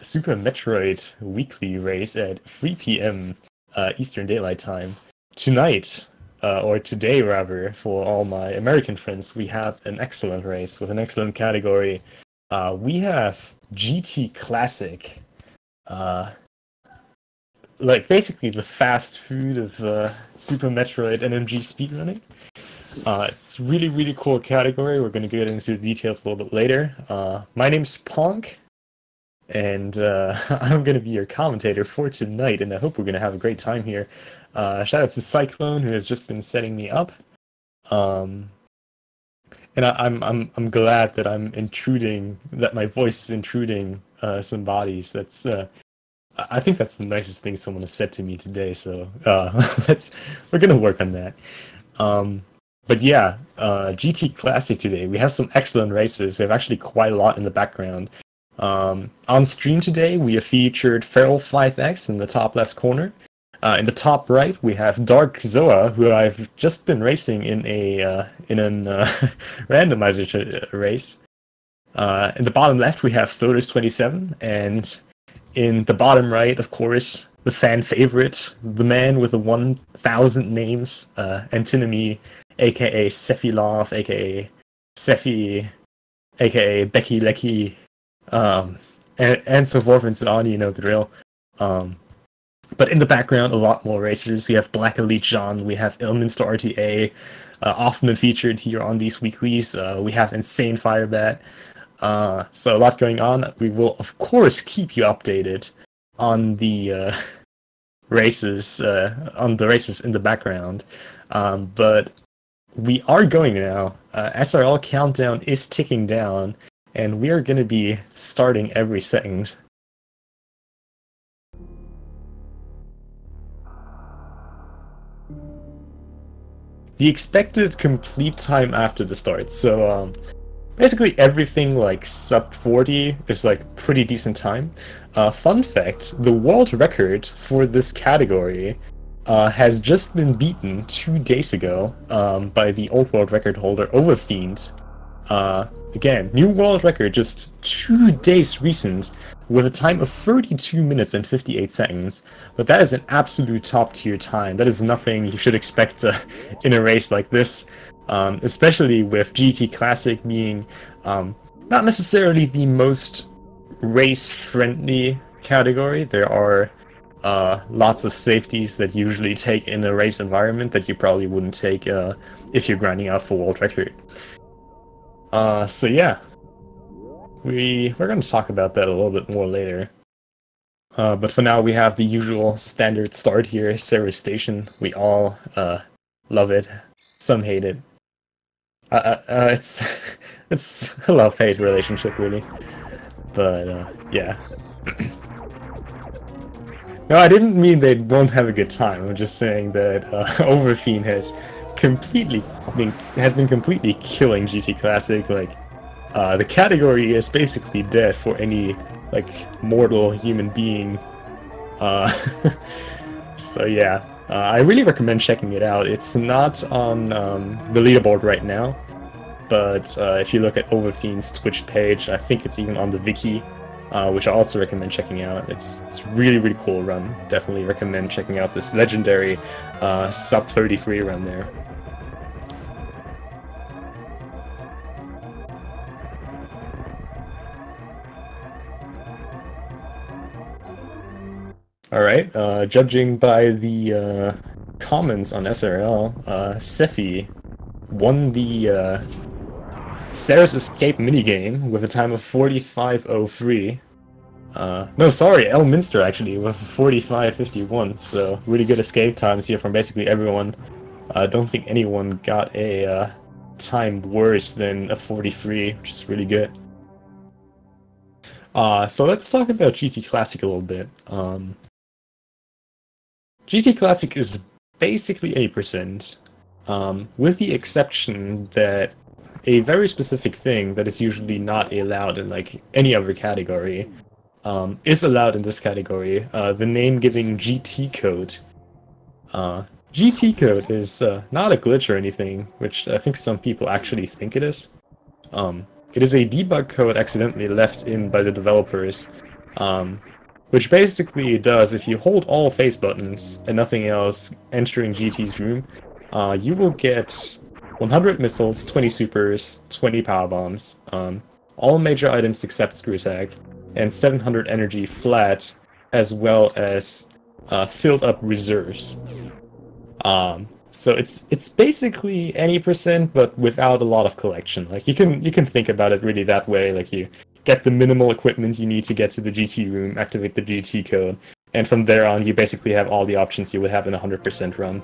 Super Metroid weekly race at 3 p.m. Eastern Daylight Time. Tonight, or today rather, for all my American friends, we have an excellent race with an excellent category. We have GT Classic, like basically the fast food of Super Metroid NMG speedrunning. It's really cool category. We're going to get into the details a little bit later. My name's Ponk, and I'm going to be your commentator for tonight, and I hope we're going to have a great time here. Shout out to Cyclone, who has just been setting me up. And I'm glad that I'm intruding, that my voice is intruding some bodies. That's I think that's the nicest thing someone has said to me today. So we're going to work on that. But yeah, GT Classic today. We have some excellent racers. We have actually quite a lot in the background. On stream today, we have featured Feral 5X in the top left corner. In the top right, we have Dark Zoa, who I've just been racing in an randomizer race. In the bottom left, we have Sloters27, and in the bottom right, of course, the fan favorite, the man with the 1,000 names, Antinomy, aka Sephilov, aka Sephi, aka Becky Lecky, and so forth and so on. You know the drill. But in the background, a lot more racers. We have Black Elite John, we have Ilminster RTA, often been featured here on these weeklies. We have Insane Firebat. So a lot going on. We will, of course, keep you updated on the races, in the background. But we are going now. SRL countdown is ticking down, and we are going to be starting every second. The expected complete time after the start. So basically everything like sub 40 is like pretty decent time. Fun fact, the world record for this category has just been beaten 2 days ago by the old world record holder Overfiend. Again, new world record just 2 days recent with a time of 32 minutes and 58 seconds. But that is an absolute top tier time. That is nothing you should expect in a race like this, especially with GT Classic being not necessarily the most race friendly category. There are lots of safeties that you usually take in a race environment that you probably wouldn't take if you're grinding out for world record. So yeah, we're going to talk about that a little bit more later. But for now, we have the usual standard start here, Sarah Station. We all love it. Some hate it. It's a love-hate relationship, really. But yeah. No, I didn't mean they won't have a good time. I'm just saying that Overfiend has been completely killing GT Classic. Like, the category is basically dead for any like mortal human being. So yeah, I really recommend checking it out. It's not on the leaderboard right now, but if you look at Overfiend's Twitch page, I think it's even on the wiki, which I also recommend checking out. It's really cool run. Definitely recommend checking out this legendary sub 33 run there. Alright, judging by the comments on SRL, Sephi won the Sarah's Escape minigame with a time of 45:03. No, sorry, Elminster actually with 45:51. So really good escape times here from basically everyone. I don't think anyone got a time worse than a 43, which is really good. So let's talk about GT Classic a little bit. GT Classic is basically 80%, with the exception that a very specific thing that is usually not allowed in like any other category is allowed in this category. The name-giving GT code. GT code is not a glitch or anything, which I think some people actually think it is. It is a debug code accidentally left in by the developers which basically does, if you hold all face buttons and nothing else entering GT's room, you will get 100 missiles, 20 supers, 20 power bombs, all major items except screw attack, and 700 energy flat, as well as filled up reserves. So it's basically any percent, but without a lot of collection. Like you can think about it really that way. Like you get the minimal equipment you need to get to the GT room, activate the GT code, and from there on you basically have all the options you would have in a 100% run.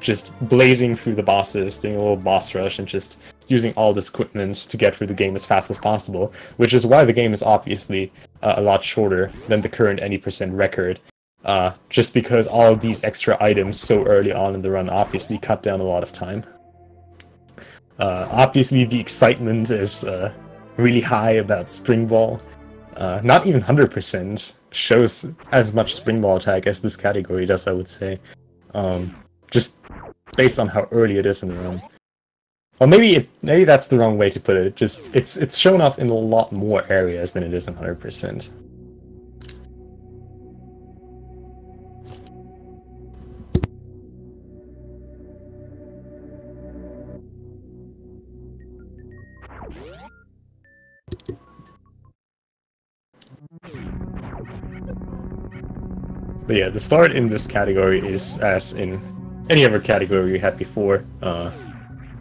Just blazing through the bosses, doing a little boss rush, and just using all this equipment to get through the game as fast as possible, which is why the game is obviously a lot shorter than the current any percent record. Just because all of these extra items so early on in the run obviously cut down a lot of time. Obviously the excitement is really high about Spring Ball. Not even 100% shows as much Spring Ball attack as this category does, I would say. Just based on how early it is in the run. Or maybe that's the wrong way to put it. Just it's shown off in a lot more areas than it is in 100%. But yeah, the start in this category is as in any other category we had before.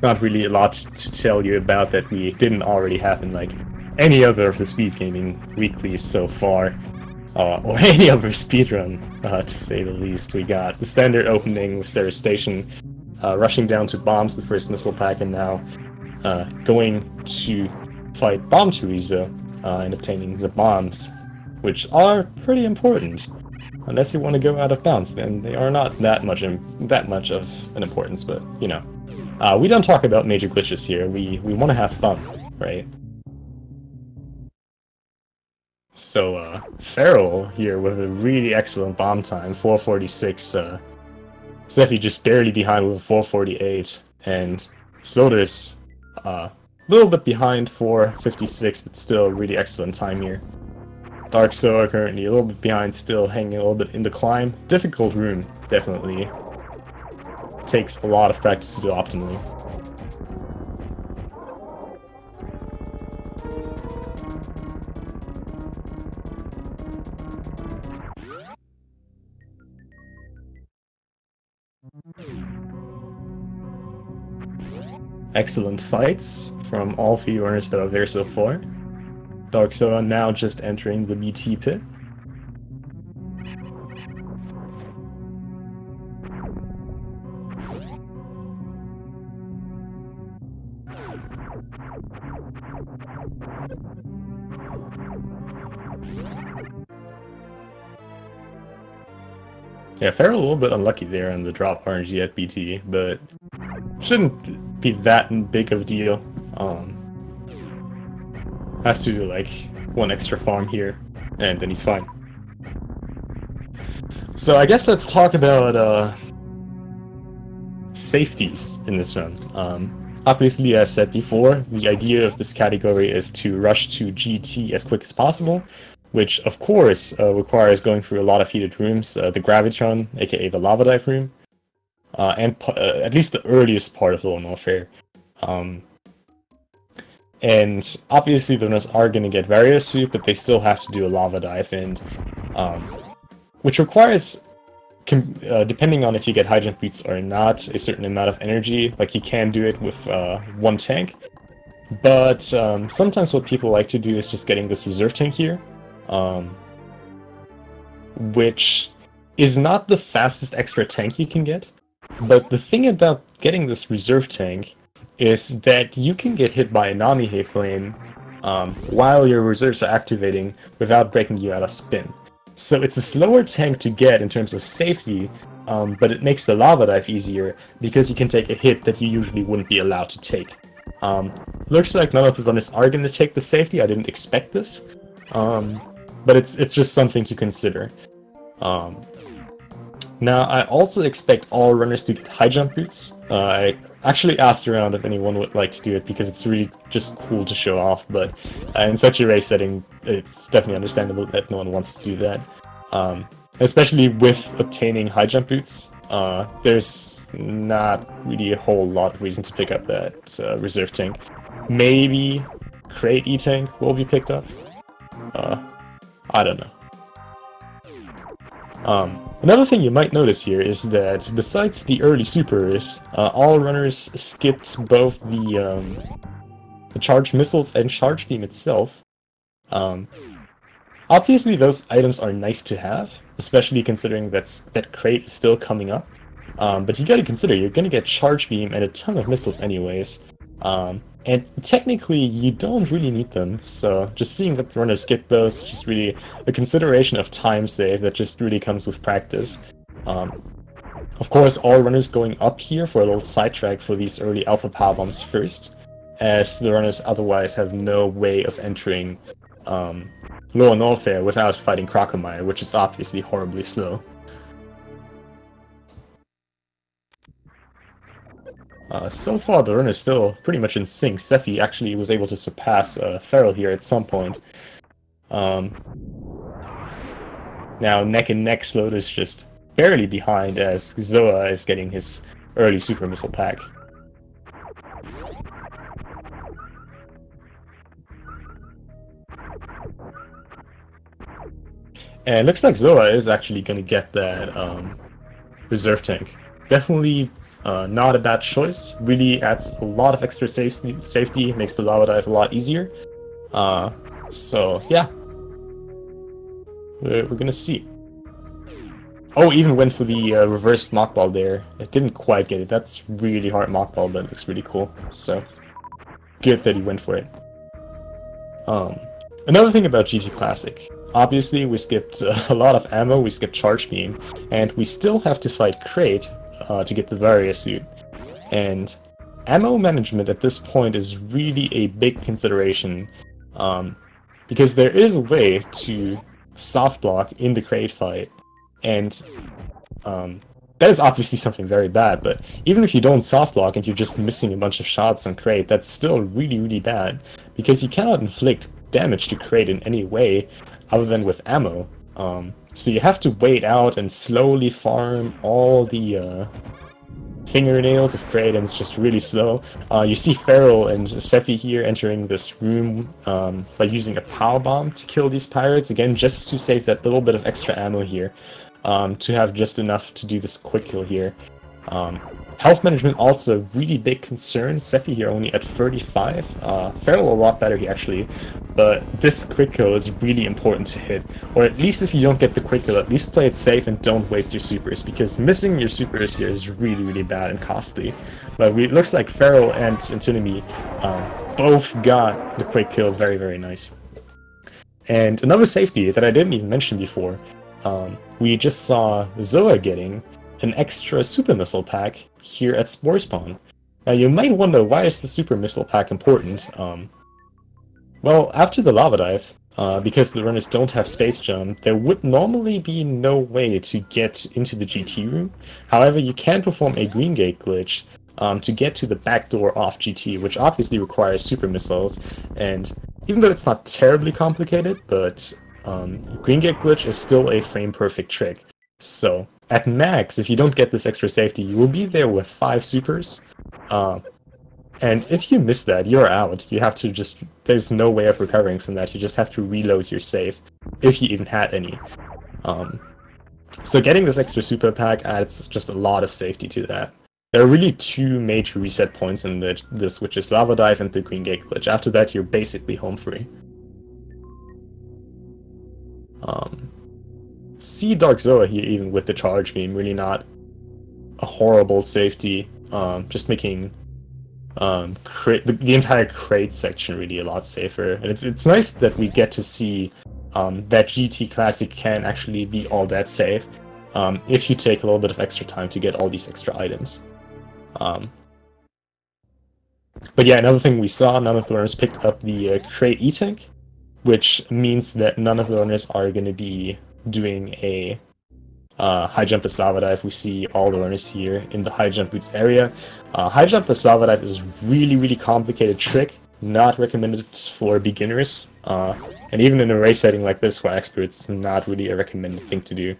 Not really a lot to tell you about that we didn't already have in like any other of the speed gaming weeklies so far, or any other speedrun, to say the least. We got the standard opening with Sarah's Station, rushing down to bombs the first missile pack, and now going to fight Bomb Teresa and obtaining the bombs, which are pretty important. Unless you want to go out of bounds, then they are not that much of an importance. But you know, we don't talk about major glitches here. We want to have fun, right? So Feral here with a really excellent bomb time, 446. Zephy just barely behind with a 448, and Slotus a little bit behind, 456, but still really excellent time here. Dark Soa currently a little bit behind, still hanging a little bit in the climb. Difficult room, definitely. Takes a lot of practice to do optimally. Excellent fights from all three runners that are there so far. Dark Soa now just entering the BT pit. Yeah, Feral a little bit unlucky there on the drop RNG at BT, but shouldn't be that big of a deal. Has to do like one extra farm here, and then he's fine. So I guess let's talk about safeties in this run. Obviously, as said before, the idea of this category is to rush to GT as quick as possible, which of course requires going through a lot of heated rooms, the Gravitron, aka the Lava Dive room, and at least the earliest part of Lone Warfare. And obviously the runners are going to get various soup, but they still have to do a Lava Dive, and which requires, depending on if you get high jump boots or not, a certain amount of energy. Like you can do it with one tank, but sometimes what people like to do is just getting this reserve tank here, which is not the fastest extra tank you can get. But the thing about getting this reserve tank is that you can get hit by a Namihe Flame while your reserves are activating without breaking you out of spin. So it's a slower tank to get in terms of safety, but it makes the Lava Dive easier because you can take a hit that you usually wouldn't be allowed to take. Looks like none of the runners are going to take the safety. I didn't expect this, but it's just something to consider. Now, I also expect all runners to get high jump boots. I actually asked around if anyone would like to do it because it's really just cool to show off, but in such a race setting, it's definitely understandable that no one wants to do that. Especially with obtaining high jump boots, there's not really a whole lot of reason to pick up that reserve tank. Maybe crate E-tank will be picked up. I don't know. Another thing you might notice here is that besides the early supers, all runners skipped both the charged missiles and charge beam itself. Obviously those items are nice to have, especially considering that crate is still coming up. But you gotta consider, you're gonna get charge beam and a ton of missiles anyways. And technically, you don't really need them, so just seeing that the runners skip those is just really a consideration of time save that just really comes with practice. Of course, all runners going up here for a little sidetrack for these early alpha power bombs first, as the runners otherwise have no way of entering Lower Norfair without fighting Crocomire, which is obviously horribly slow. So far, the run is still pretty much in sync. Sephi actually was able to surpass Feral here at some point. Now, neck and neck, Slode is just barely behind as Zoa is getting his early super missile pack. And it looks like Zoa is actually going to get that reserve tank. Definitely not a bad choice. Really adds a lot of extra safety, makes the lava dive a lot easier. So yeah, we're gonna see. Oh, even went for the reversed mock ball there. It didn't quite get it. That's really hard mock ball, but it looks really cool. So good that he went for it. Another thing about GT Classic. Obviously, we skipped a lot of ammo. We skipped charge beam, and we still have to fight crate to get the Varia suit. And ammo management at this point is really a big consideration, because there is a way to soft block in the crate fight, and that is obviously something very bad, but even if you don't soft block and you're just missing a bunch of shots on crate, that's still really, really bad, because you cannot inflict damage to crate in any way other than with ammo. So you have to wait out and slowly farm all the fingernails of crate, and it's just really slow. You see Feral and Sephi here entering this room by using a power bomb to kill these pirates, again just to save that little bit of extra ammo here, to have just enough to do this quick kill here. Health management also really big concern. Sephi here only at 35. Feral a lot better here actually, but this quick kill is really important to hit. Or at least if you don't get the quick kill, at least play it safe and don't waste your supers, because missing your supers here is really, really bad and costly. But it looks like Feral and Antinomy both got the quick kill very, very nice. And another safety that I didn't even mention before, we just saw Zoa getting an extra super missile pack here at Spore Spawn. Now you might wonder, why is the super missile pack important? Well, after the lava dive, because the runners don't have space jump, there would normally be no way to get into the GT room. However, you can perform a green gate glitch to get to the back door off GT, which obviously requires super missiles. And even though it's not terribly complicated, but green gate glitch is still a frame perfect trick. So at max, if you don't get this extra safety, you will be there with 5 supers. And if you miss that, you're out. You have to just... There's no way of recovering from that. You just have to reload your save, if you even had any. So getting this extra super pack adds just a lot of safety to that. There are really 2 major reset points in this, which is Lava Dive and the Green Gate Glitch. After that, you're basically home free. See Dark Zoa here even with the charge beam, really not a horrible safety, just making the entire crate section really a lot safer. And it's nice that we get to see that GT Classic can actually be all that safe, if you take a little bit of extra time to get all these extra items. But yeah, another thing we saw, none of the runners picked up the crate E-Tank, which means that none of the runners are going to be doing a high jump plus lava dive. We see all the runners here in the high jump boots area. High jump plus lava dive is really complicated trick, not recommended for beginners. And even in a race setting like this for experts, not really a recommended thing to do.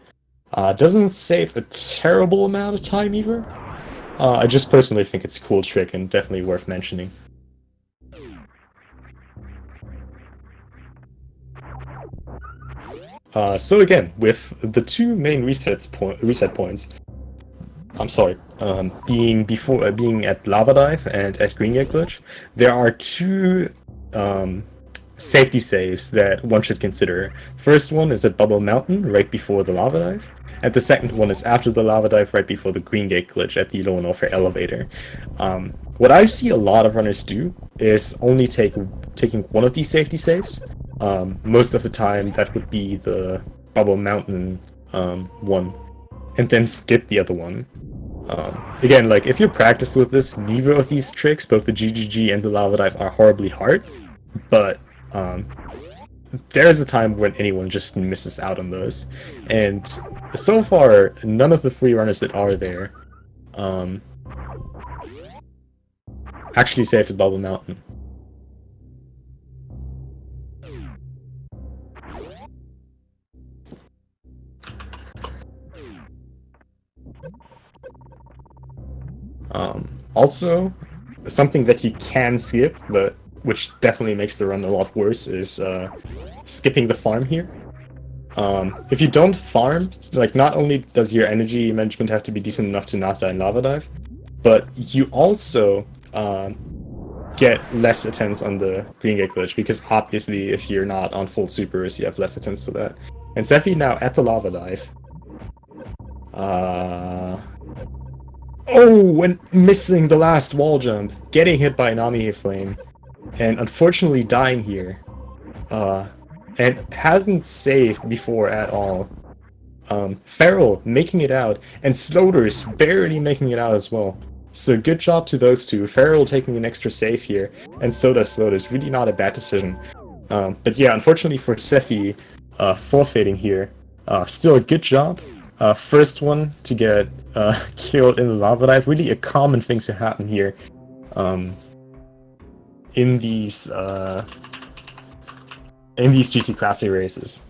Doesn't save a terrible amount of time either. I just personally think it's a cool trick and definitely worth mentioning. So again, with the two main reset points, being at Lava Dive and at Green Gate Glitch, there are two safety saves that one should consider. First one is at Bubble Mountain, right before the Lava Dive, and the second one is after the Lava Dive, right before the Green Gate Glitch at the Low and Warfare Elevator. What I see a lot of runners do is only taking one of these safety saves. Most of the time that would be the Bubble Mountain one, and then skip the other one. Again, like, if you're practiced with this, neither of these tricks, both the GGG and the Lava Dive, are horribly hard, but there's a time when anyone just misses out on those. And so far, none of the three runners that are there actually saved the Bubble Mountain. Also, something that you can skip, but which definitely makes the run a lot worse, is skipping the farm here. If you don't farm, like, not only does your energy management have to be decent enough to not die in Lava Dive, but you also get less attempts on the Green Gate Glitch, because obviously if you're not on full supers, you have less attempts to that. And Zephy now at the Lava Dive. Oh, and missing the last wall jump, getting hit by an Amihe Flame, and unfortunately dying here. And hasn't saved before at all. Feral making it out, and Sloders barely making it out as well. So good job to those two. Feral taking an extra save here, and so does Sloders. Really not a bad decision. But yeah, unfortunately for Zephy, forfeiting here. Still a good job. First one to get killed in the Lava Dive. Really a common thing to happen here in these GT Classic races.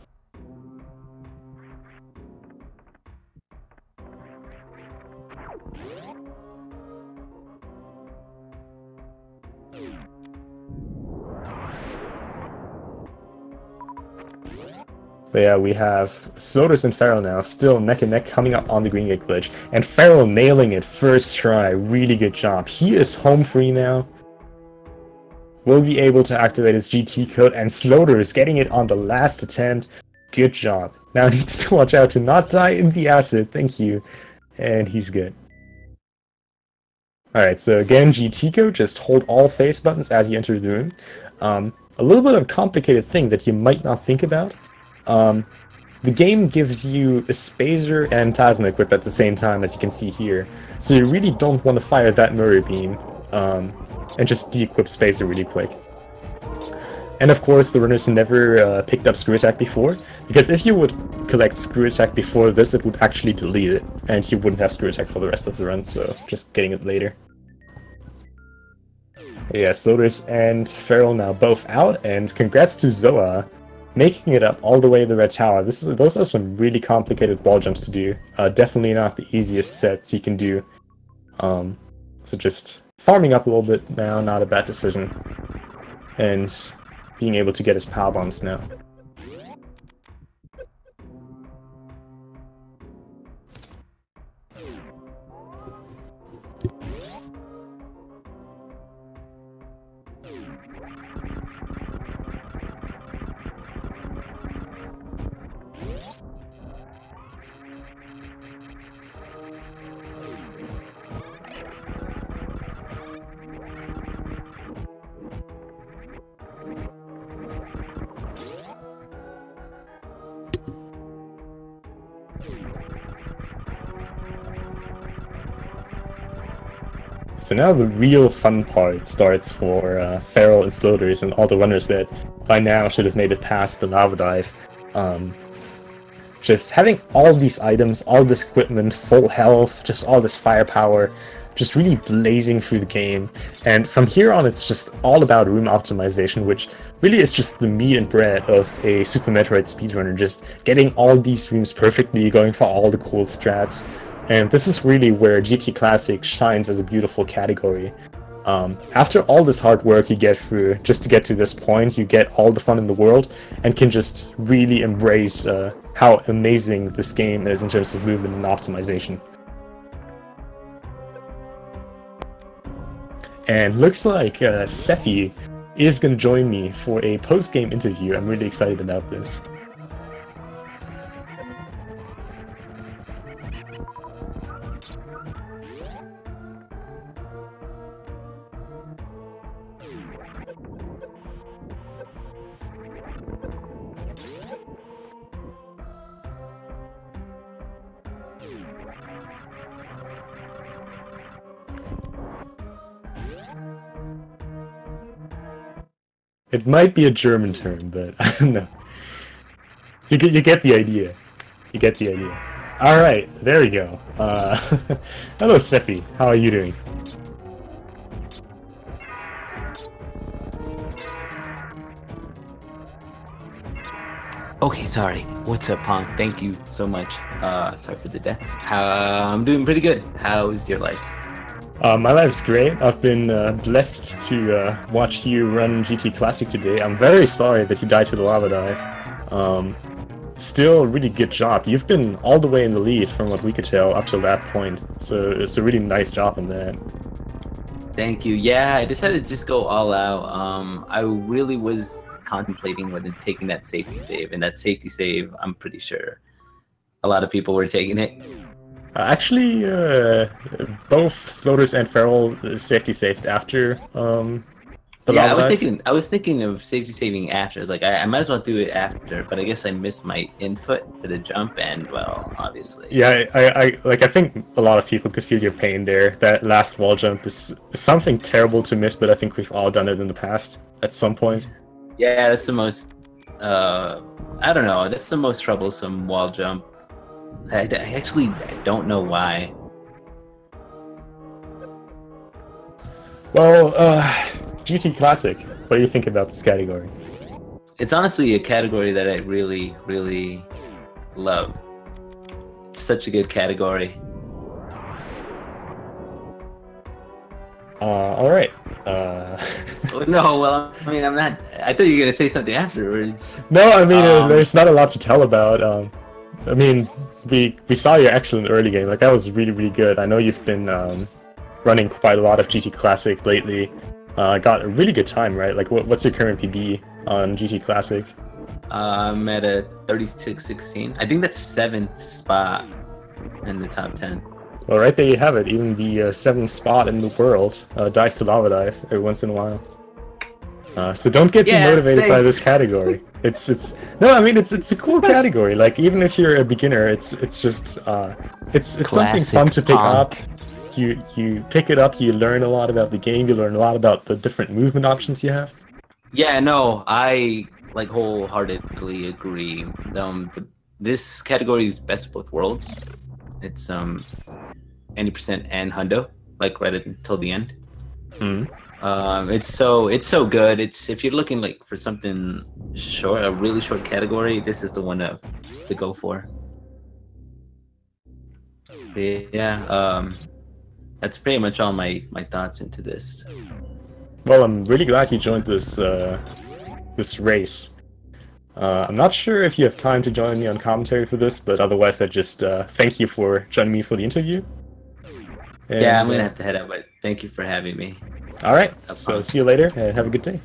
But yeah, we have Sloders and Feral now, still neck and neck coming up on the Green Gate Glitch. And Feral nailing it first try, really good job. He is home free now. Will be able to activate his GT code, and Sloders getting it on the last attempt. Good job. Now needs to watch out to not die in the acid, thank you. And he's good. Alright, so again, GT code, just hold all face buttons as you enter the room. A little bit of a complicated thing that you might not think about. The game gives you a Spazer and Plasma equip at the same time, as you can see here. So you really don't want to fire that Murray Beam, and just de-equip Spazer really quick. And of course, the runners never picked up Screw Attack before, because if you would collect Screw Attack before this, it would actually delete it, and you wouldn't have Screw Attack for the rest of the run, so just getting it later. Yeah, Sloders and Feral now both out, and congrats to Zoa, making it up all the way to the Red Tower. Those are some really complicated wall jumps to do. Definitely not the easiest sets you can do. So just farming up a little bit now, not a bad decision. And being able to get his power bombs now. So now the real fun part starts for Feral and Sloders and all the runners that by now should have made it past the Lava Dive. just having all these items, all this equipment, full health, just all this firepower, just really blazing through the game. And from here on, it's just all about room optimization, which really is just the meat and bread of a Super Metroid speedrunner, just getting all these rooms perfectly, going for all the cool strats. And this is really where GT Classic shines as a beautiful category. After all this hard work you get through just to get to this point, you get all the fun in the world and can just really embrace how amazing this game is in terms of movement and optimization. And looks like Sephi is going to join me for a post-game interview. I'm really excited about this. It might be a German term, but I don't know. You get the idea. You get the idea. Alright, there we go. Hello, Sephi. How are you doing? Okay, sorry. What's up, Pong? Thank you so much. Sorry for the deaths. I'm doing pretty good. How's your life? My life's great. I've been blessed to watch you run GT Classic today. I'm very sorry that you died to the lava dive. Still, really good job. You've been all the way in the lead from what we could tell up till that point. So it's a really nice job in that. Thank you. Yeah, I decided to just go all out. I really was contemplating whether taking that safety save, and that safety save, I'm pretty sure a lot of people were taking it. Actually, both Sloters and Feral safety saved after the yeah, lava dive. I was thinking of safety saving after. I was like, I might as well do it after, but I guess I missed my input for the jump, and well, obviously. Yeah, I think a lot of people could feel your pain there. That last wall jump is something terrible to miss, but I think we've all done it in the past at some point. Yeah, that's the most, I don't know, that's the most troublesome wall jump. I actually don't know why. Well, GT Classic, what do you think about this category? It's honestly a category that I really, really love. It's such a good category. All right. No, well, I mean, I'm not. I thought you were gonna say something afterwards. No, I mean, there's not a lot to tell about. I mean, we saw your excellent early game. Like that was really, really good. I know you've been running quite a lot of GT Classic lately. Got a really good time, right? Like, what's your current PB on GT Classic? I'm at a 36.16. I think that's 7th spot in the top 10. Well, right there you have it. Even the 7th spot in the world dies to lava dive every once in a while. So don't get too motivated by this category. It's no, I mean it's a cool category. Like even if you're a beginner, it's just it's something fun to pick up. You pick it up, you learn a lot about the game, you learn a lot about the different movement options you have. Yeah, no, I like wholeheartedly agree. This category is best of both worlds. It's 90% and hundo, like right until the end. It's so good. If you're looking like for something short, a really short category, this is the one to go for. But yeah, that's pretty much all my thoughts into this. Well, I'm really glad you joined this this race. I'm not sure if you have time to join me on commentary for this, but otherwise I just thank you for joining me for the interview. And, yeah, I'm gonna have to head out, but thank you for having me. All right, so see you later and have a good day.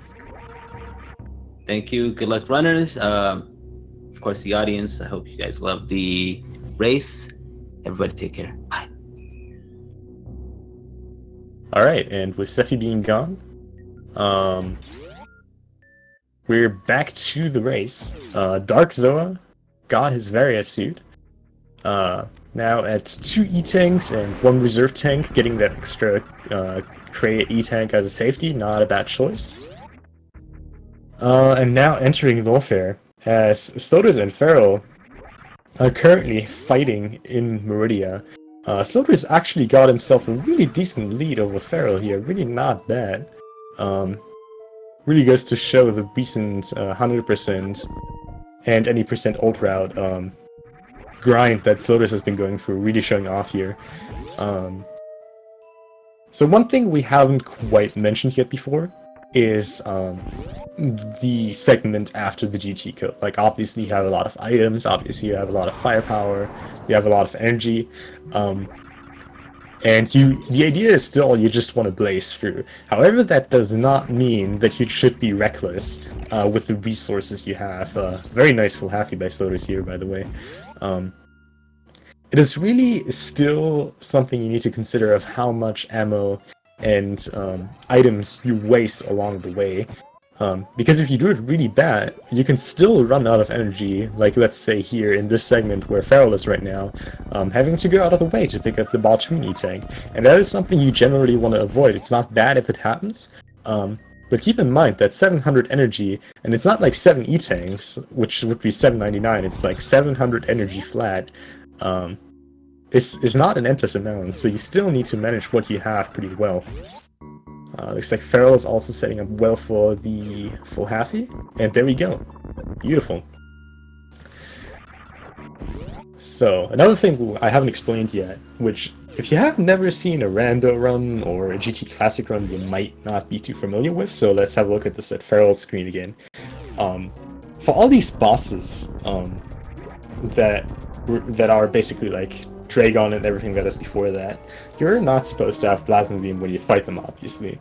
Thank you. Good luck, runners. Of course, the audience. I hope you guys love the race. Everybody take care. Bye. All right, and with Sephi being gone, we're back to the race. Dark Zoa got his Varia suit. Now at 2 E-tanks and 1 reserve tank, getting that extra Cray E-tank as a safety, not a bad choice. And now entering Warfare, as Sodas and Feral currently fighting in Meridia. Slaughter's actually got himself a really decent lead over Feral here, really not bad. Really goes to show the recent 100% and any percent ult route grind that Slotus has been going through, really showing off here. So one thing we haven't quite mentioned yet before is the segment after the GT code. Like, obviously you have a lot of items, obviously you have a lot of firepower, you have a lot of energy, and the idea is still you just want to blaze through. However, that does not mean that you should be reckless with the resources you have. Very nice full happy by Slotus here, by the way. It is really still something you need to consider of how much ammo and items you waste along the way. Because if you do it really bad, you can still run out of energy, like let's say here in this segment where Feral is right now, having to go out of the way to pick up the Baltuni tank. And that is something you generally want to avoid. It's not bad if it happens, but keep in mind that 700 energy, and it's not like 7 E-tanks, which would be 799, it's like 700 energy flat, is not an endless amount, so you still need to manage what you have pretty well. Looks like Feral is also setting up well for the full halfie, and there we go. Beautiful. So, another thing I haven't explained yet, which if you have never seen a Rando run or a GT Classic run, you might not be too familiar with, so let's have a look at this at Feral's screen again. For all these bosses that are basically like Dragon and everything that is before that, you're not supposed to have Plasma Beam when you fight them, obviously.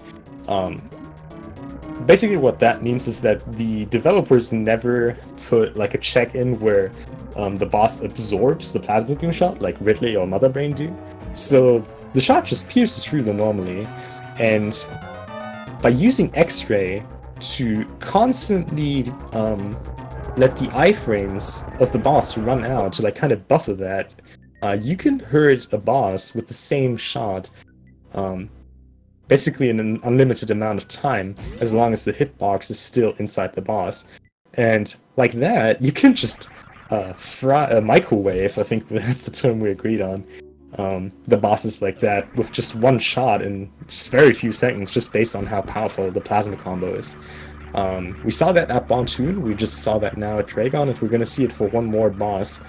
Basically what that means is that the developers never put like a check-in where the boss absorbs the Plasma Beam shot, like Ridley or Mother Brain do. So the shot just pierces through them normally, and by using X-Ray to constantly let the iframes of the boss run out to like kind of buffer that, you can hurt a boss with the same shot basically in an unlimited amount of time, as long as the hitbox is still inside the boss. And like that, you can just microwave, I think that's the term we agreed on, the bosses like that with just one shot in just very few seconds, just based on how powerful the plasma combo is. We saw that at Bontoon, we just saw that now at Dragon, and we're going to see it for one more boss,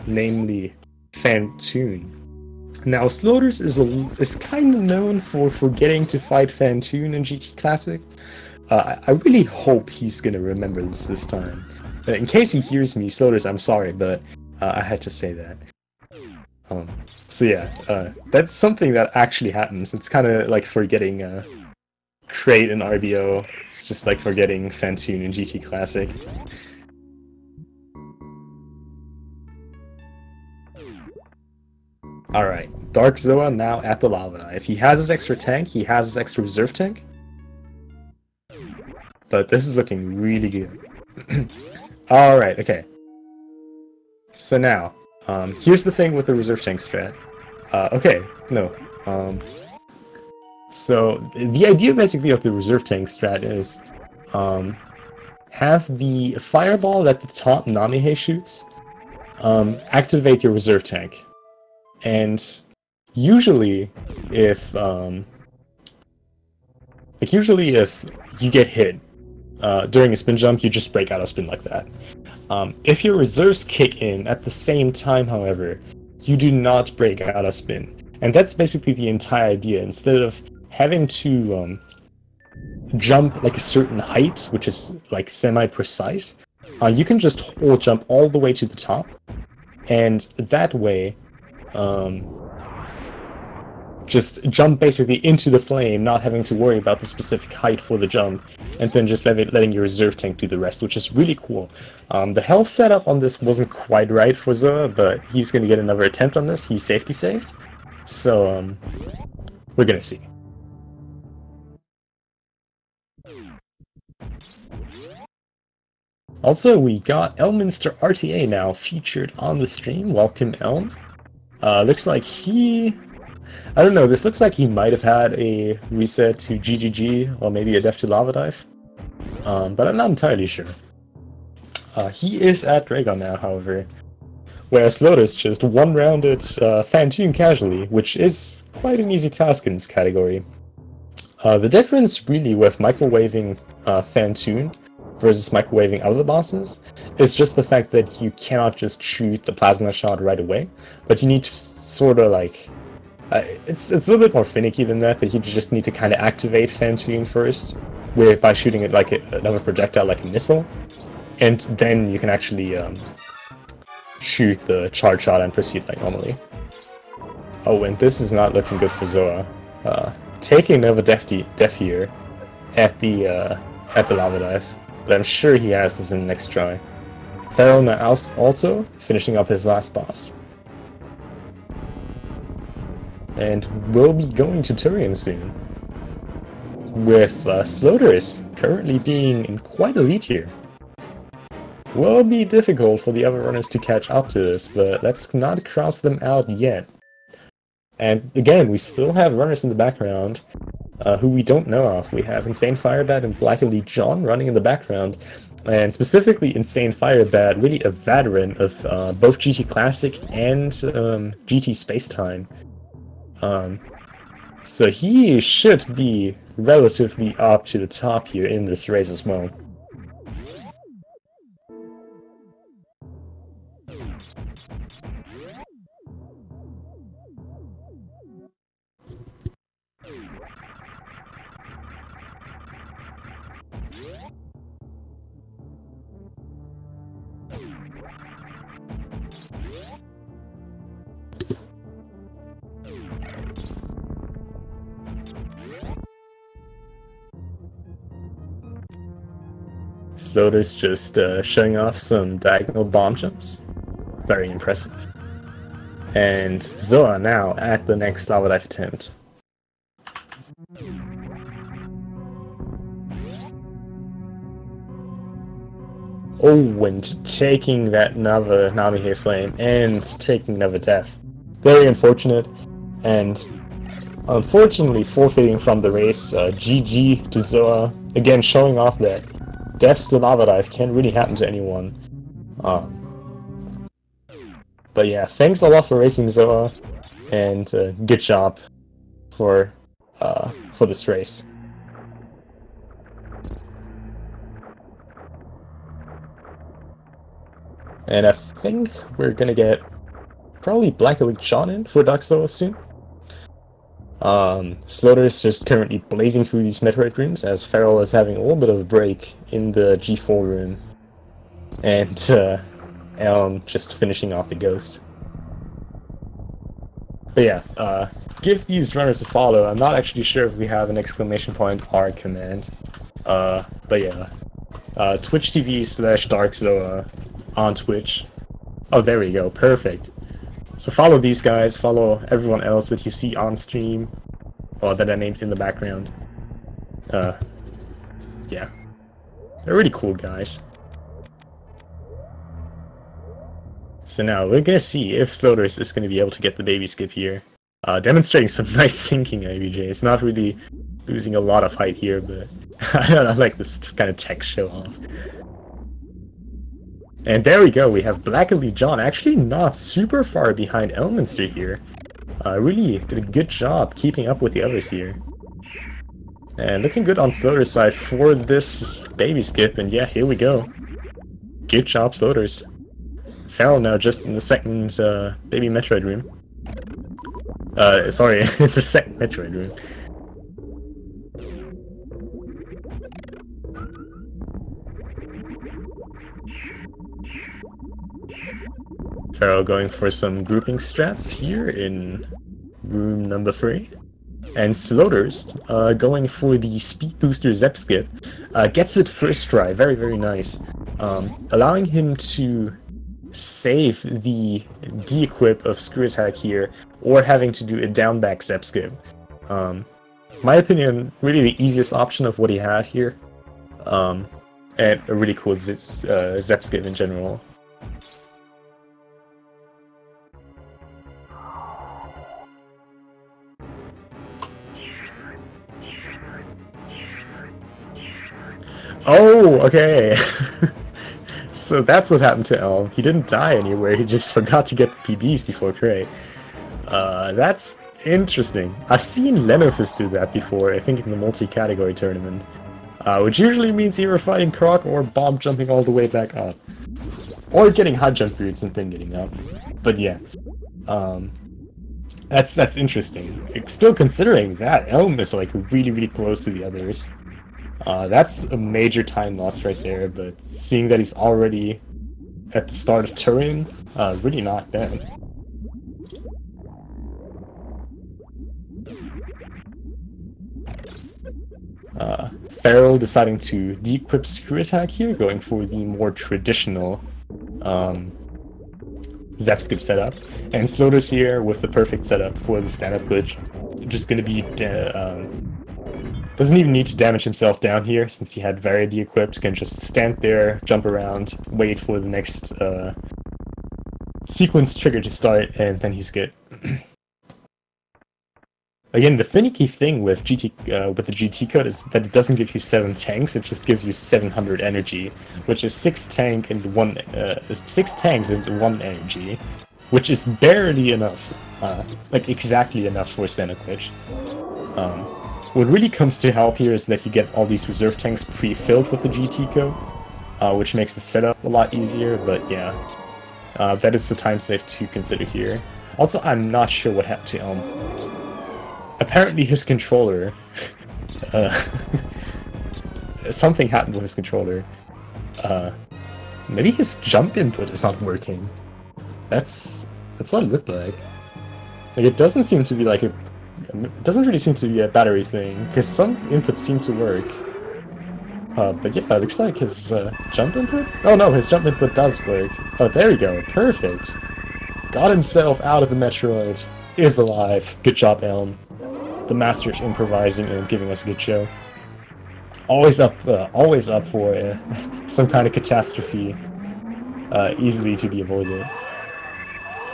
namely Fantoon. Now, Slotus is kind of known for forgetting to fight Fantoon in GT Classic. I really hope he's going to remember this time. In case he hears me, Slotus, I'm sorry, but I had to say that. So yeah, that's something that actually happens. It's kind of like forgetting Crate in RBO. It's just like forgetting Fantoon in GT Classic. Alright, Dark Zoa now at the lava. If he has his extra tank, he has his extra reserve tank. But this is looking really good. Alright, okay. So now, here's the thing with the reserve tank strat. So the idea basically of the reserve tank strat is have the fireball at the top Namihe shoots activate your reserve tank. And usually if you get hit during a spin jump, you just break out of spin like that. If your reserves kick in at the same time, however, you do not break out of spin. And that's basically the entire idea. Instead of having to jump like a certain height, which is like semi-precise, you can just hold jump all the way to the top, and that way just jump basically into the flame, not having to worry about the specific height for the jump, and then just letting your reserve tank do the rest, which is really cool. The health setup on this wasn't quite right for Zoa, but he's going to get another attempt on this. He's safety saved, so we're going to see. Also, we got Elminster RTA now featured on the stream. Welcome, Elm. Looks like I don't know, this looks like he might have had a reset to GGG, or maybe a Death to Lava Dive. But I'm not entirely sure. He is at Dragon now, however. Whereas Lotus just one-rounded Fantoon casually, which is quite an easy task in this category. The difference really with microwaving Fantoon versus microwaving other bosses is just the fact that you cannot just shoot the plasma shot right away, but you need to sort of like... it's a little bit more finicky than that, but you just need to kind of activate Fantoon first, by shooting it like another projectile like a missile, and then you can actually shoot the charge shot and proceed like normally. Oh, and this is not looking good for Zoa. Taking another death here at the lava dive, but I'm sure he has this in the next try. Feral now also finishing up his last boss. And we'll be going to Turian soon, with Sloters currently being in quite a lead here. Will be difficult for the other runners to catch up to this, but let's not cross them out yet. And again, we still have runners in the background who we don't know of. We have Insane Firebat and Black Elite John running in the background, and specifically Insane Firebat, really a veteran of both GT Classic and GT Spacetime. So he should be relatively up to the top here in this race as well. Sloters just showing off some diagonal bomb jumps. Very impressive. And Zoa now at the next lava dive attempt. Oh, and taking that another Namihe Flame and taking another death. Very unfortunate, and unfortunately forfeiting from the race. GG to Zoa. Again, showing off that deaths to lava dive can really happen to anyone. But yeah, thanks a lot for racing, Zoa, and good job for this race. And I think we're gonna get probably Black Elite John in for Dark Zoa soon. Slaughter is just currently blazing through these Metroid rooms, as Feral is having a little bit of a break in the G4 room. And Elm just finishing off the Ghost. But yeah, give these runners a follow. I'm not actually sure if we have an exclamation point R command. But yeah. Twitch TV/DarkZoa on Twitch. Oh, there we go. Perfect. So follow these guys, follow everyone else that you see on stream, or that I named in the background. Yeah. They're really cool guys. So now we're gonna see if Sloters is gonna be able to get the baby skip here. Demonstrating some nice thinking, ABJ. It's not really losing a lot of height here, but I like this kind of tech show off. And there we go, we have Black Elite John, actually not super far behind Elminster here. Really did a good job keeping up with the others here. And looking good on Sloters' side for this baby skip, and yeah, here we go. Good job, Sloters. Feral now just in the second baby Metroid room. Sorry, the second Metroid room. Feral going for some grouping strats here in room number 3. And Sloters going for the Speed Booster Zep Skip. Gets it first try, very, very nice. Allowing him to save the de-equip of Screw Attack here, or having to do a down back Zep Skip. My opinion, really the easiest option of what he had here. And a really cool Zep Skip in general. Oh, okay. So that's what happened to Elm. He didn't die anywhere, he just forgot to get the PBs before Cray. That's interesting. I've seen Lenofist do that before, I think in the multi-category tournament. Which usually means either fighting Croc or bomb jumping all the way back up. Or getting high jump boots and then getting up. But yeah. That's interesting. Still considering that, Elm is like really close to the others. That's a major time loss right there, but seeing that he's already at the start of Turin, really not bad. Farrell deciding to de-equip Screw Attack here, going for the more traditional Zap Skip setup. And Slotus here with the perfect setup for the stand-up glitch. Just gonna be... doesn't even need to damage himself down here, since he had Varia de-equipped. Can just stand there, jump around, wait for the next sequence trigger to start, and then he's good. Again, the finicky thing with the GT code is that it doesn't give you 7 tanks; it just gives you 700 energy, which is 6 tanks and 1 energy, which is barely enough, like exactly enough for stand-up glitch. What really comes to help here is that you get all these reserve tanks pre-filled with the GT code, which makes the setup a lot easier. But yeah, that is the time save to consider here. Also, I'm not sure what happened to Elm. Apparently his controller... something happened with his controller. Maybe his jump input is not working. That's what it looked like. Like, it doesn't seem to be like a... It doesn't really seem to be a battery thing, because some inputs seem to work. But yeah, it looks like his jump input? Oh no, his jump input does work. Oh, there we go. Perfect. Got himself out of the Metroid. Is alive. Good job, Elm. The master of improvising and giving us a good show. Always up for some kind of catastrophe. Easily to be avoided.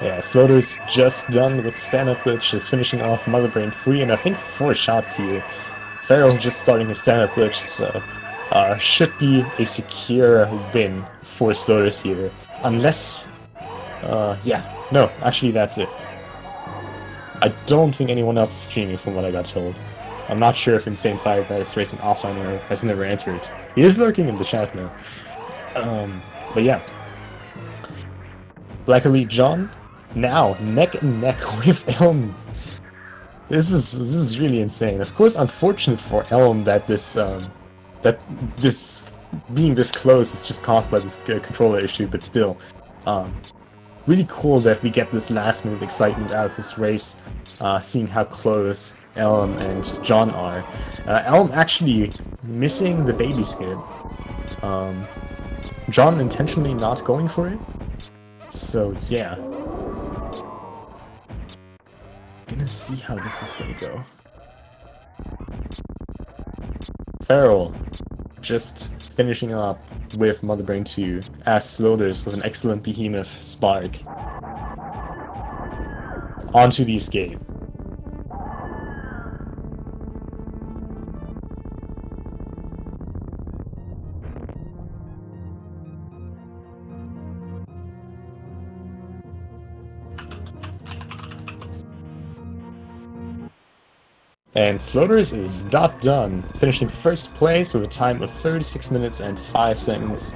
Yeah, Slaughter's just done with stand-up glitch, just finishing off Mother Brain free, and I think 4 shots here. Farrell just starting his stand-up glitch, so should be a secure win for Slaughter's here. Unless... yeah, no, actually that's it. I don't think anyone else is streaming from what I got told. I'm not sure if Insane Firebat is racing offline or has never entered. He is lurking in the chat now. But yeah. Black Elite John, now neck and neck with Elm. This is really insane. Of course, unfortunate for Elm that this being this close is just caused by this controller issue, but still, really cool that we get this last minute excitement out of this race, seeing how close Elm and John are. Elm actually missing the baby skip. John intentionally not going for it. So yeah. Gonna see how this is gonna go. Farrell just finishing up with Mother Brain 2 as Slaughter's with an excellent Behemoth Spark onto the escape. And Slaughter's is not done, finishing first place with a time of 36 minutes and 5 seconds.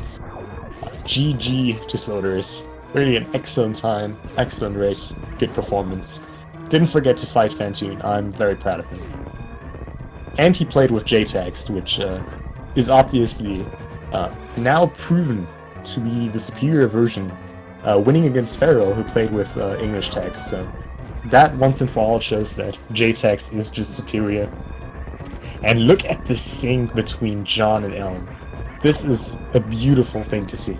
GG to Slaughter's. Really an excellent time, excellent race, good performance. Didn't forget to fight Fantoon, I'm very proud of him. And he played with J-Text, which is obviously now proven to be the superior version, winning against Farrell, who played with English text, so that once and for all shows that J-Text is just superior. And look at the sync between John and Elm. This is a beautiful thing to see.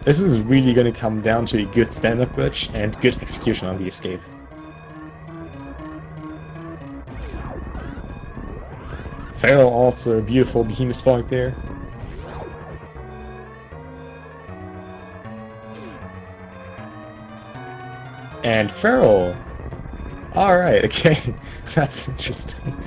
This is really going to come down to a good stand-up glitch and good execution on the escape. Farrell also a beautiful Behemoth Spark there. And Farrell! Alright, okay. That's interesting.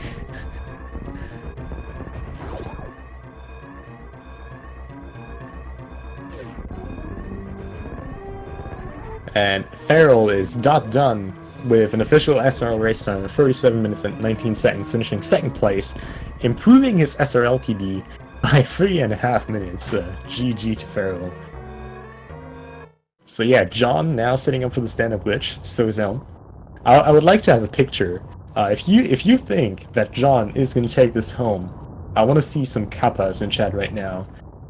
And Farrell is done with an official SRL race time of 37 minutes and 19 seconds, finishing second place, improving his SRL PB by 3.5 minutes. GG to Farrell. So yeah, John now sitting up for the stand-up glitch, so is Elm. I would like to have a picture. If you think that John is going to take this home, I want to see some kappas in chat right now.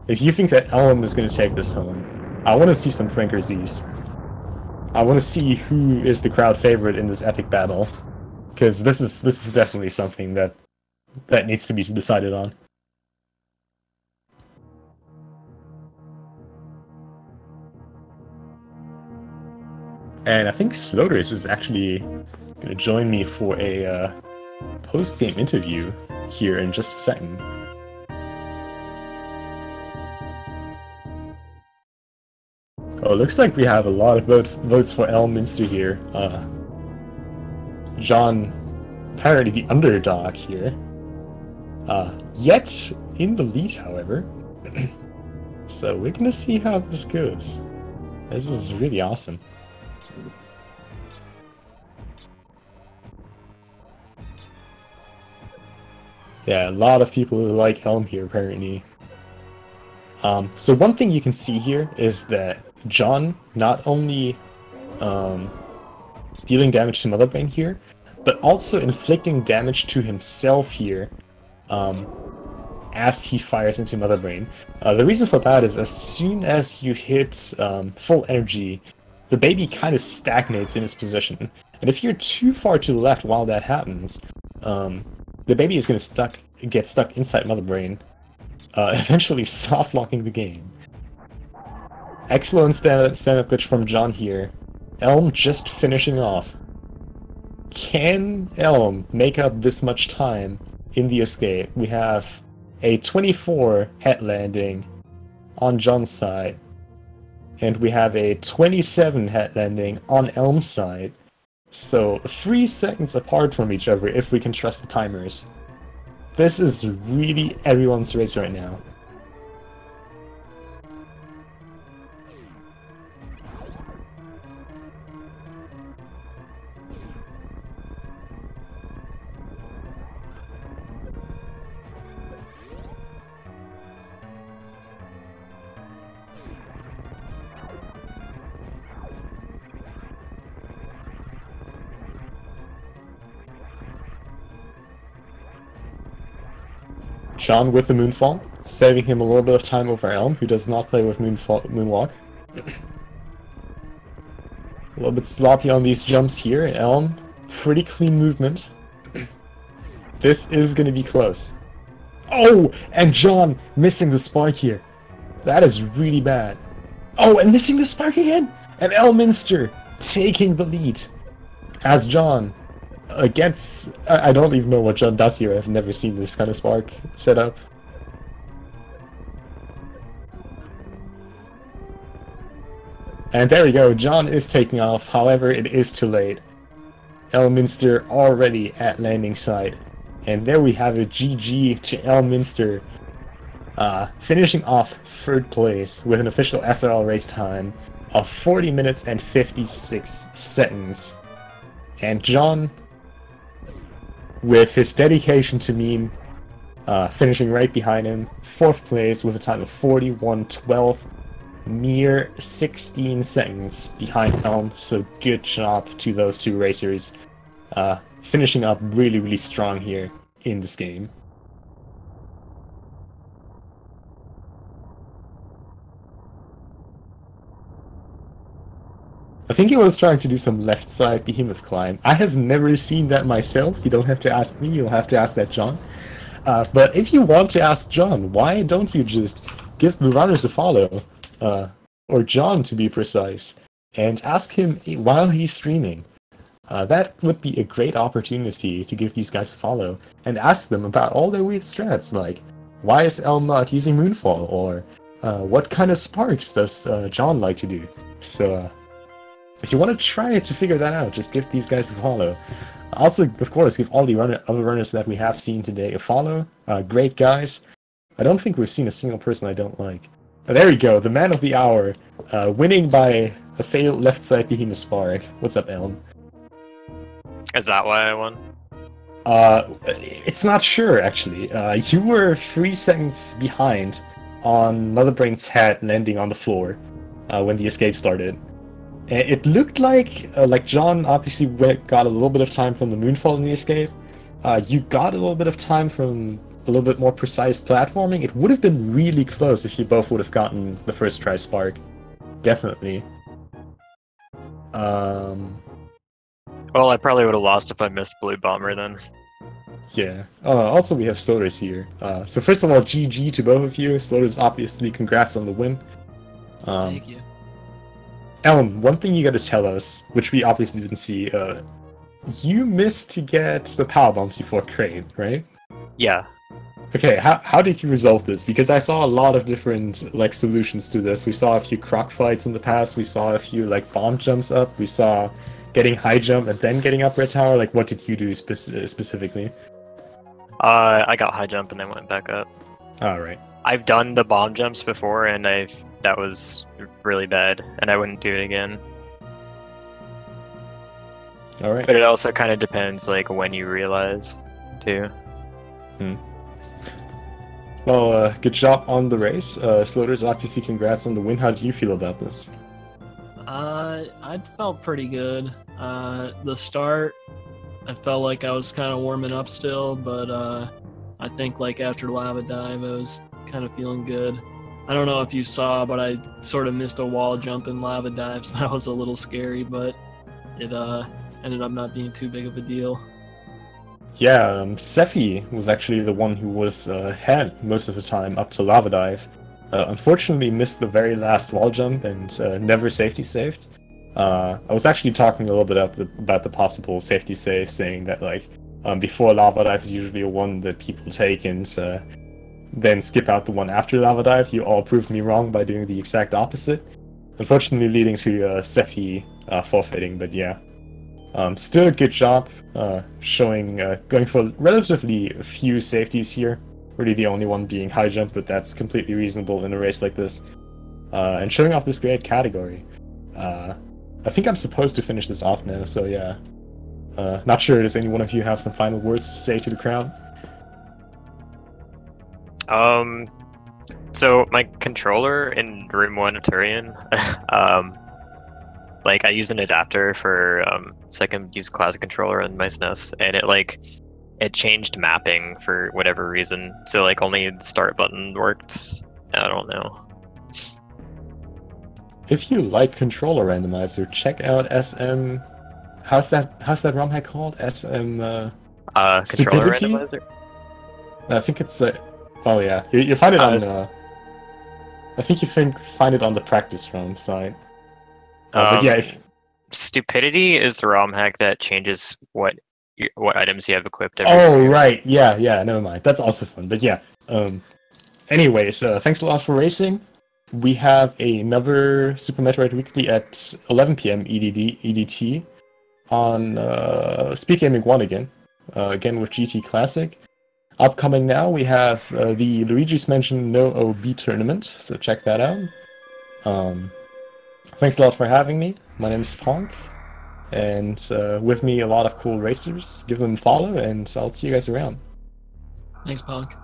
If you think that Elm is going to take this home, I want to see some Frankerzies. I want to see who is the crowd favorite in this epic battle, because this is definitely something that needs to be decided on. And I think Sloters is actually going to join me for a post-game interview here in just a second. Oh, looks like we have a lot of votes for Elminster here. John, apparently the underdog here. Yet in the lead, however. So we're gonna see how this goes. This is really awesome. Yeah, a lot of people who like Elm here, apparently. So one thing you can see here is that John not only dealing damage to Motherbrain here, but also inflicting damage to himself here as he fires into Motherbrain. The reason for that is as soon as you hit full energy, the baby kind of stagnates in its position. And if you're too far to the left while that happens, the baby is going to get stuck inside Motherbrain, eventually soft-locking the game. Excellent stand-up glitch from John here. Elm just finishing off. Can Elm make up this much time in the escape? We have a 24 head landing on John's side, and we have a 27 head landing on Elm's side. So 3 seconds apart from each other if we can trust the timers. This is really everyone's race right now. John with the Moonfall, saving him a little bit of time over Elm, who does not play with Moonwalk. A little bit sloppy on these jumps here. Elm, pretty clean movement. This is going to be close. Oh, and John missing the spark here. That is really bad. Oh, and missing the spark again! And Elminster taking the lead. As John against... I don't even know what John does here. I've never seen this kind of spark set up. And there we go. John is taking off. However, it is too late. Elminster already at landing site. And there we have a GG to Elminster. Finishing off 3rd place with an official SRL race time of 40 minutes and 56 seconds. And John, with his dedication to meme, finishing right behind him, 4th place with a time of 41:12, mere 16 seconds behind Elm. So good job to those two racers, finishing up really strong here in this game. I think he was trying to do some left side behemoth climb. I have never seen that myself. You don't have to ask me, you'll have to ask that John. But if you want to ask John, why don't you just give the runners a follow, or John to be precise, and ask him while he's streaming? That would be a great opportunity to give these guys a follow, and ask them about all their weird strats, like, why is Elm not using Moonfall, or what kind of sparks does John like to do? So, if you want to try to figure that out, just give these guys a follow. Also, of course, give all the other runners that we have seen today a follow. Great guys. I don't think we've seen a single person I don't like. But there we go, the man of the hour, winning by a failed left side behind the spark. What's up, Elm? Is that why I won? It's not sure, actually. You were 3 seconds behind on Mother Brain's head landing on the floor when the escape started. And it looked like John obviously got a little bit of time from the moonfall in the escape. You got a little bit of time from a little bit more precise platforming. It would have been really close if you both would have gotten the first try spark. Definitely. Well, I probably would have lost if I missed Blue Bomber then. Yeah. Also, we have Sloters here. So first of all, GG to both of you. Sloters, obviously, congrats on the win. Thank you. Ellen, one thing you got to tell us, which we obviously didn't see, you missed to get the power bombs before Crane, right? Yeah. Okay, how did you resolve this? Because I saw a lot of different like solutions to this. We saw a few croc fights in the past. We saw a few like bomb jumps up. We saw getting high jump and then getting up red tower. Like, what did you do specifically? I got high jump and then went back up. All right. I've done the bomb jumps before, and that was really bad, and I wouldn't do it again. All right. But it also kind of depends, like, when you realize, too. Well, good job on the race. Sloters, obviously, congrats on the win. How do you feel about this? I felt pretty good. The start, I felt like I was kind of warming up still, but I think like after Lava Dive, I was kind of feeling good. I don't know if you saw, but I sort of missed a wall jump in Lava Dive, so that was a little scary, but it ended up not being too big of a deal. Yeah, Sephi was actually the one who was ahead most of the time up to Lava Dive. Unfortunately missed the very last wall jump and never safety saved. I was actually talking a little bit about the possible safety save, saying that like before Lava Dive is usually a one that people take and then skip out the one after Lava Dive. You all proved me wrong by doing the exact opposite. Unfortunately leading to Sephi forfeiting, but yeah. Still a good job showing going for relatively few safeties here. Really the only one being high jump, but that's completely reasonable in a race like this. And showing off this great category. I think I'm supposed to finish this off now, so yeah. Not sure, does any one of you have some final words to say to the crowd? So my controller in Room 1 of Turian, like I used an adapter for so I can use classic controller in my SNES, and it changed mapping for whatever reason. So like only the start button worked. I don't know. If you like controller randomizer, check out SM. How's that ROM hack called? SM Controller Stupidity? randomizer. I think it's oh yeah, you find it on. I think you find it on the practice ROM site. But yeah, Stupidity is the ROM hack that changes what items you have equipped. Oh right, yeah, never mind. That's also fun. But yeah. Anyways, thanks a lot for racing. We have another Super Metroid Weekly at 11 p.m. EDT on Speed Gaming 1 again. Again with GT Classic. Upcoming now, we have the Luigi's Mansion No OB tournament, so check that out. Thanks a lot for having me. My name is Ponk, and with me a lot of cool racers. Give them a follow, and I'll see you guys around. Thanks, Punk.